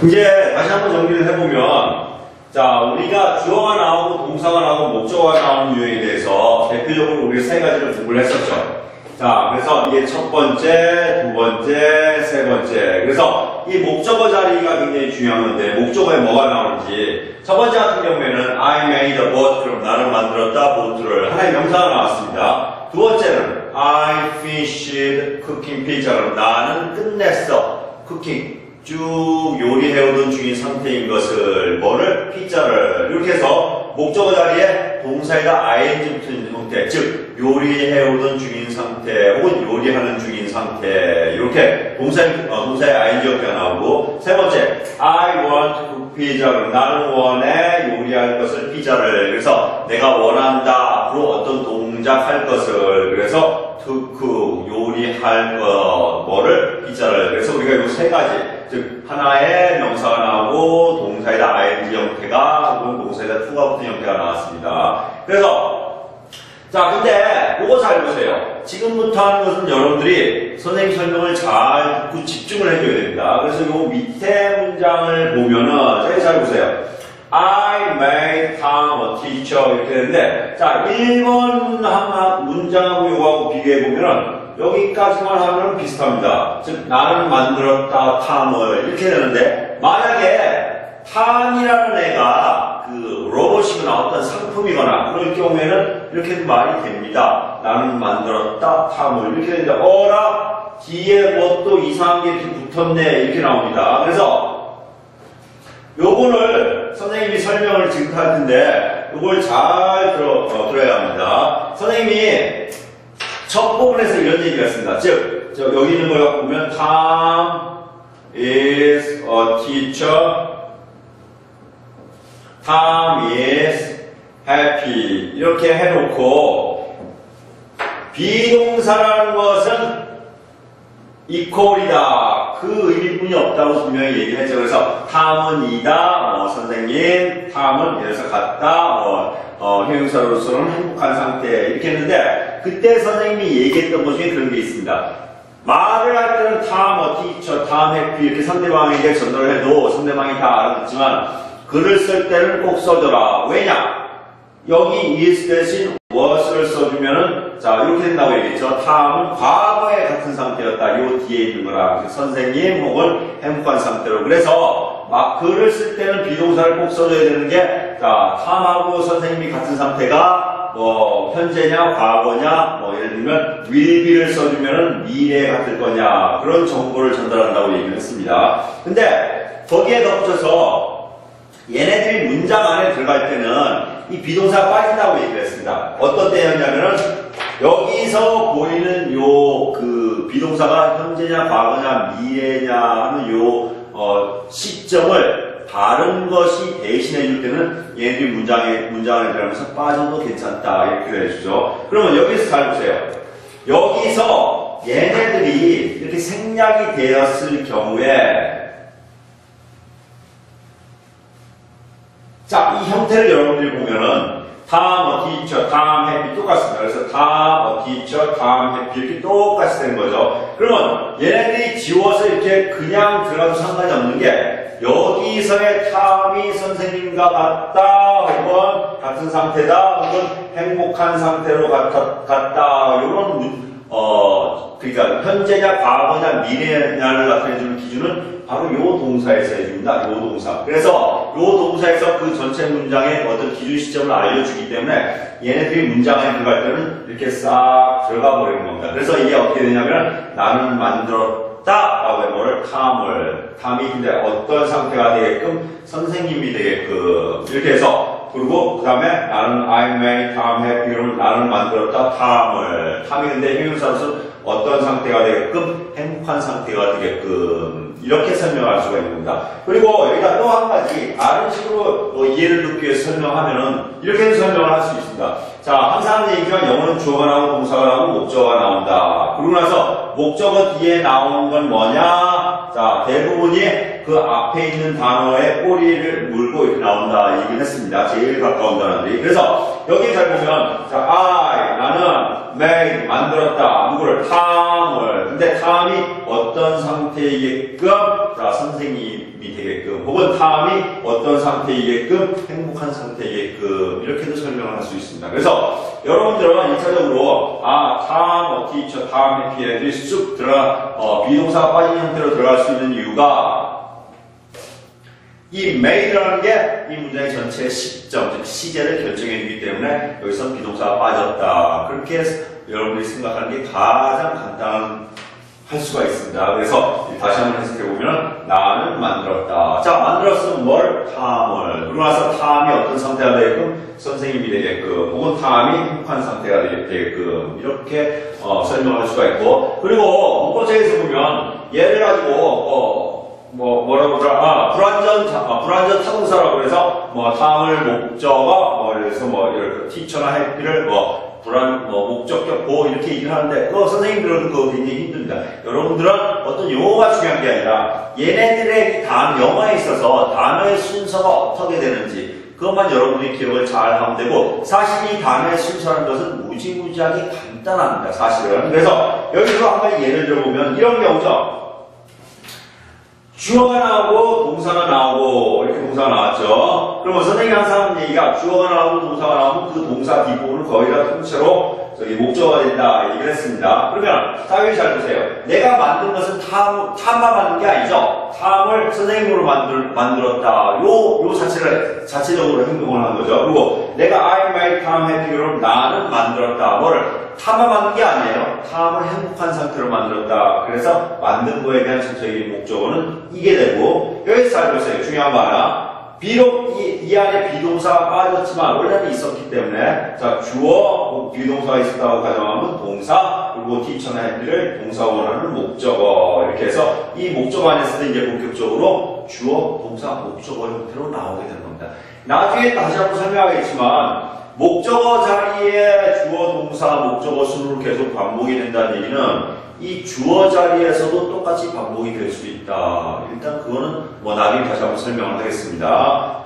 이제 다시 한번 정리를 해보면, 자, 우리가 주어가 나오고 동사가 나오고 목적어가 나오는 유형에 대해서 대표적으로 우리가 세 가지를 공부를 했었죠. 자, 그래서 이게 첫 번째, 두 번째, 세 번째. 그래서 이 목적어 자리가 굉장히 중요한 건데, 목적어에 뭐가 나오는지. 첫 번째 같은 경우에는 I made a boat. 그럼 나는 만들었다, 보트를. 하나의 명사가 나왔습니다. 두 번째는 I finished cooking pizza. 그럼 나는 끝냈어. cooking. 쭉 요리해오던 중인 상태인 것을, 뭐를? 피자를. 이렇게 해서 목적어 자리에 동사에다 ing 붙은 형태, 즉 요리해오던 중인 상태 혹은 요리하는 중인 상태, 이렇게 동사의 ing 형태가 나오고, 세 번째 I want to cook pizza. 그럼 나는 원해 요리할 것을, 피자를. 그래서 내가 원한다, 앞으로 어떤 동작할 것을, 그래서 to cook 요리할 것, 뭐를? 피자를. 그래서 우리가 이 세 가지, 즉 하나의 명사가 나오고 동사에다 ing 형태가 혹은 동사에다 to가 붙은 형태가 나왔습니다. 그래서 자, 근데 이거 잘 보세요. 지금부터 하는 것은 여러분들이 선생님 설명을 잘 듣고 집중을 해줘야 됩니다. 그래서 이 밑에 문장을 보면은 잘 보세요. I made Tom a teacher 이렇게 되는데, 자, 1번 문장하고 이거하고 비교해보면은 여기까지만 하면 비슷합니다. 즉 나는 만들었다 탐을, 이렇게 되는데, 만약에 탐이라는 애가 그 로봇이거나 어떤 상품이거나 그럴 경우에는 이렇게도 말이 됩니다. 나는 만들었다 탐을, 이렇게 되는데, 어라 뒤에 뭐 또 이상한 게 이렇게 붙었네, 이렇게 나옵니다. 그래서 요거를 선생님이 설명을 지금 할 텐데, 요걸 잘 들어야 합니다. 선생님이 첫 부분에서 이런 얘기가 있습니다. 즉, 여기 있는 걸 갖고 보면, Tom is a teacher. Tom is happy. 이렇게 해놓고, 비동사라는 것은 equal이다. 그 의미뿐이 없다고 분명히 얘기를 했죠. 그래서 탐은 이다, 선생님, 탐은 예를 들어서 같다, 형용사로서는 행복한 상태, 이렇게 했는데, 그때 선생님이 얘기했던 것 중에 그런 게 있습니다. 말을 할 때는 탐, teacher, 탐, happy 이렇게 상대방에게 전달을 해도 상대방이 다 알아듣지만, 글을 쓸 때는 꼭 써줘라. 왜냐? 여기 is 대신 was를 써주면은, 자, 이렇게 된다고 얘기했죠. 탐은 과거의 같은 상태였다. 요 뒤에 있는 거라. 선생님 혹은 행복한 상태로. 그래서 막 글을 쓸 때는 비동사를 꼭 써줘야 되는 게, 자, 탐하고 선생님이 같은 상태가 현재냐 과거냐, 예를 들면 will be를 써주면은 미래 같을 거냐, 그런 정보를 전달한다고 얘기를 했습니다. 근데 거기에 덧붙여서 얘네들이 문장 안에 들어갈 때는 이 비동사가 빠진다고 얘기를 했습니다. 어떤 때였냐면은 여기서 보이는 요 그 비동사가 현재냐 과거냐 미래냐 하는 요 시점을 다른 것이 대신해 줄 때는 얘네들이 문장 안에 들어가면서 빠져도 괜찮다, 이렇게 표현해 주죠. 그러면 여기서 잘 보세요. 여기서 얘네들이 이렇게 생략이 되었을 경우에, 자, 이 형태를 여러분들이 보면은 Tom, a teacher, Tom, happy 똑같습니다. 그래서 Tom, a teacher, Tom, happy 이렇게 똑같이 되는 거죠. 그러면 얘네들이 지워서 이렇게 그냥 들어가도 상관이 없는 게, 여기서의 Tom이 선생님과 같다, 혹은 같은 상태다, 혹은 행복한 상태로 같다, 이런 그러니까 현재냐 과거냐 미래냐를 나타내주는 기준은 바로 요 동사에서 해줍니다. 요 동사. 그래서 요 동사에서 그 전체 문장의 어떤 기준 시점을 알려주기 때문에 얘네들이 문장 안에 들어갈 때는 이렇게 싹 들어가 버리는 겁니다. 그래서 이게 어떻게 되냐면, 나는 만들었다 라고 해 뭐를? 탐이 근데 어떤 상태가 되게끔? 선생님이 되게끔, 이렇게 해서, 그리고 그 다음에 나는 I made Tom happy. 그러면 나는 만들었다 탐이 근데 형용사로서 어떤 상태가 되게끔? 행복한 상태가 되게끔, 이렇게 설명할 수가 있는 겁니다. 그리고 여기다 또 한 가지 다른 식으로 이해를 돕기 위해서 설명하면은 이렇게 설명을 할 수 있습니다. 자, 항상 얘기지만 영어는 주어가 나오고 동사가 나오고 목적어가 나온다. 그러고 나서 목적어 뒤에 나오는 건 뭐냐? 자, 대부분이 그 앞에 있는 단어의 꼬리를 물고 이렇게 나온다 얘기를 했습니다. 제일 가까운 단어들이. 그래서 여기 잘 보면, 자, 나는 made 만들었다. 누구를? 탐을. 근데 탐이 어떤 상태이게끔? 자, 선생님이 되게끔 혹은 다음이 어떤 상태이게끔 행복한 상태이게끔 이렇게도 설명을 할 수 있습니다. 그래서 여러분들은 1차적으로 다음 teacher, 다음 happy들이 쑥 들어가 비동사가 빠진 형태로 들어갈 수 있는 이유가 이 made라는 게 이 문장의 전체 시점, 즉 시제를 결정해 주기 때문에 여기서 비동사가 빠졌다. 그렇게 여러분들이 생각하는 게 가장 할 수가 있습니다. 그래서 다시 한번 해석해 보면 나는 만들었다. 자, 만들었으면 뭘? 탐을. 그러고 나서 탐이 어떤 상태가 되게끔 선생님이 되게끔 혹은 탐이 행복한 상태가 되게끔 이렇게 설명할 수가 있고 그리고 문법책에서 보면 얘를 가지고 뭐라고 그러더라? 불완전 타동사라고 그래서 탐을 목적어 그래서 이렇게 teacher나 happy를 목적격 보 이렇게 얘기를 하는데 선생님들은 그거 굉장히 힘듭니다. 여러분들은 어떤 용어가 중요한 게 아니라 얘네들의 영어에 있어서 단어의 순서가 어떻게 되는지 그것만 여러분들이 기억을 잘 하면 되고 사실 이 단어의 순서라는 것은 무지무지하게 간단합니다. 사실은. 그래서 여기서 한 가지 예를 들어보면 이런 경우죠. 주어가 나오고 동사가 나오고 이렇게 동사가 나왔죠. 그러면 선생님이 항상 하는 얘기가 주어가 나오고 동사가 나오면 그 동사 뒷부분을 거의 다 통째로 목적어가 된다 얘기를 했습니다. 그러면 자 여기 잘 보세요. 내가 만든 것은 탐만 만든 게 아니죠. 탐을 선생님으로 만들었다. 요 자체적으로 행동을 한 거죠. 그리고 내가 I made Tom happy로 나는 만들었다. 뭐를 탐만 만든 게 아니에요. 탐을 행복한 상태로 만들었다. 그래서 만든 거에 대한 전체적인 목적어는 이게 되고 여기서 잘 보세요. 중요한 거 하나. 비록 이 안에 비동사가 빠졌지만 원래는 있었기 때문에 자 주어 비동사가 있었다고 가정하면 동사 그리고 teacher나 happy를 동사 원하는 목적어 이렇게 해서 이 목적어 안에서도 이제 본격적으로 주어 동사 목적어 형태로 나오게 되는 겁니다. 나중에 다시 한번 설명하겠지만 목적어 자리에 주어 동사 목적어 순으로 계속 반복이 된다는 얘기는 이 주어 자리에서도 똑같이 반복이 될 수 있다. 일단 그거는 나중에 다시 한번 설명을 하겠습니다.